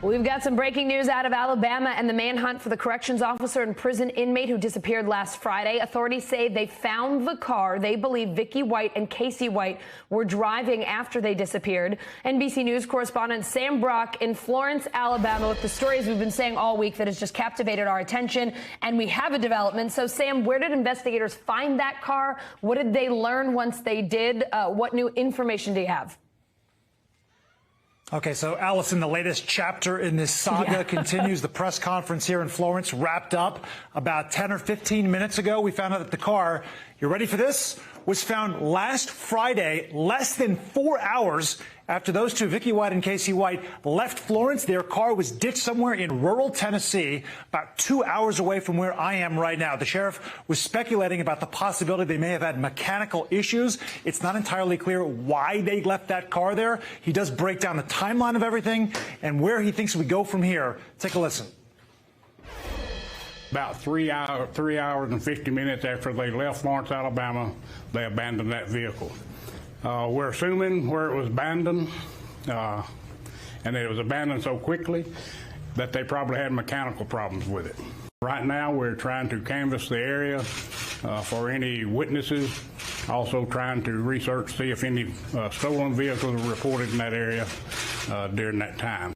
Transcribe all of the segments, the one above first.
We've got some breaking news out of Alabama and the manhunt for the corrections officer and prison inmate who disappeared last Friday. Authorities say they found the car they believe Vicky White and Casey White were driving after they disappeared. NBC News correspondent Sam Brock in Florence, Alabama, with the stories we've been saying all week that has just captivated our attention. And we have a development. So, Sam, where did investigators find that car? What did they learn once they did? What new information do you have? Okay, so Allison, the latest chapter in this saga continues. The press conference here in Florence wrapped up about 10 or 15 minutes ago. We found out that the car, you ready for this, was found last Friday, less than 4 hours after those two, Vicky White and Casey White, left Florence. Their car was ditched somewhere in rural Tennessee, about 2 hours away from where I am right now. The sheriff was speculating about the possibility they may have had mechanical issues. It's not entirely clear why they left that car there. He does break down the timeline of everything and where he thinks we go from here. Take a listen. About 3 hours and 50 minutes after they left Florence, Alabama, they abandoned that vehicle. We're assuming where it was abandoned, and it was abandoned so quickly that they probably had mechanical problems with it. Right now, we're trying to canvass the area for any witnesses, also trying to research, see if any stolen vehicles were reported in that area during that time.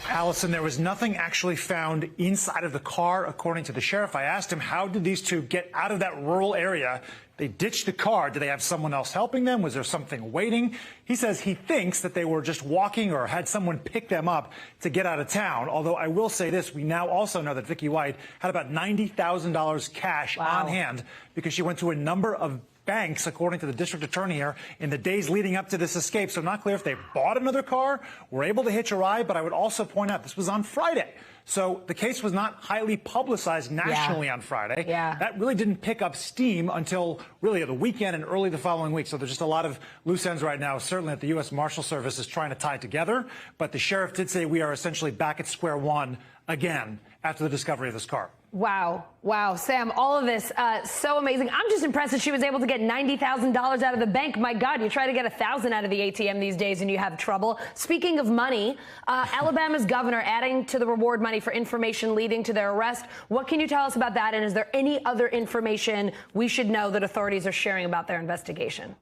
Allison, there was nothing actually found inside of the car, according to the sheriff. I asked him, how did these two get out of that rural area? They ditched the car. Did they have someone else helping them? Was there something waiting? He says he thinks that they were just walking or had someone pick them up to get out of town. Although I will say this, we now also know that Vicky White had about $90,000 cash on hand because she went to a number of banks, according to the district attorney here, in the days leading up to this escape. So not clear if they bought another car, were able to hitch a ride, but I would also point out this was on Friday. So the case was not highly publicized nationally on Friday. That really didn't pick up steam until really the weekend and early the following week. So there's just a lot of loose ends right now, certainly that the U.S. Marshal Service is trying to tie together. But the sheriff did say we are essentially back at square one again after the discovery of this car. Wow. Wow. Sam, all of this, so amazing. I'm just impressed that she was able to get $90,000 out of the bank. My God, you try to get $1,000 out of the ATM these days and you have trouble. Speaking of money, Alabama's governor adding to the reward money for information leading to their arrest. What can you tell us about that? And is there any other information we should know that authorities are sharing about their investigation?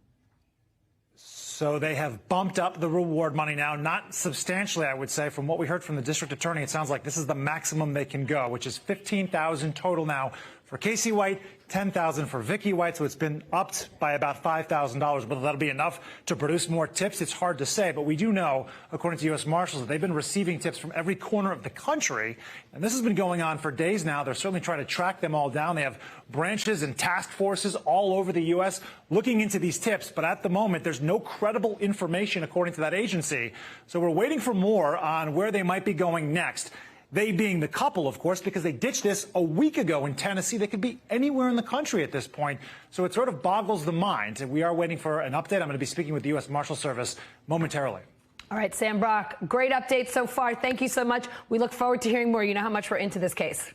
So they have bumped up the reward money now, not substantially, I would say. From what we heard from the district attorney, it sounds like this is the maximum they can go, which is $15,000 total now for Casey White, $10,000 for Vicky White. So it's been upped by about $5,000. Whether that'll be enough to produce more tips, it's hard to say. But we do know, according to U.S. Marshals, that they've been receiving tips from every corner of the country. And this has been going on for days now. They're certainly trying to track them all down. They have branches and task forces all over the U.S. looking into these tips. But at the moment, there's no credible information, according to that agency. So we're waiting for more on where they might be going next. They being the couple, of course, because they ditched this a week ago in Tennessee. They could be anywhere in the country at this point. So it sort of boggles the mind. And we are waiting for an update. I'm going to be speaking with the U.S. Marshal Service momentarily. All right, Sam Brock, great update so far. Thank you so much. We look forward to hearing more. You know how much we're into this case.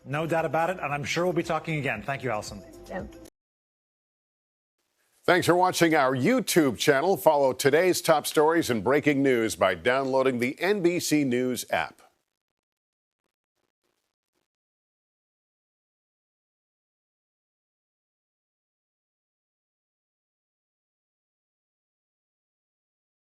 No doubt about it. And I'm sure we'll be talking again. Thank you, Allison. Sam. Thanks for watching our YouTube channel. Follow today's top stories and breaking news by downloading the NBC News app.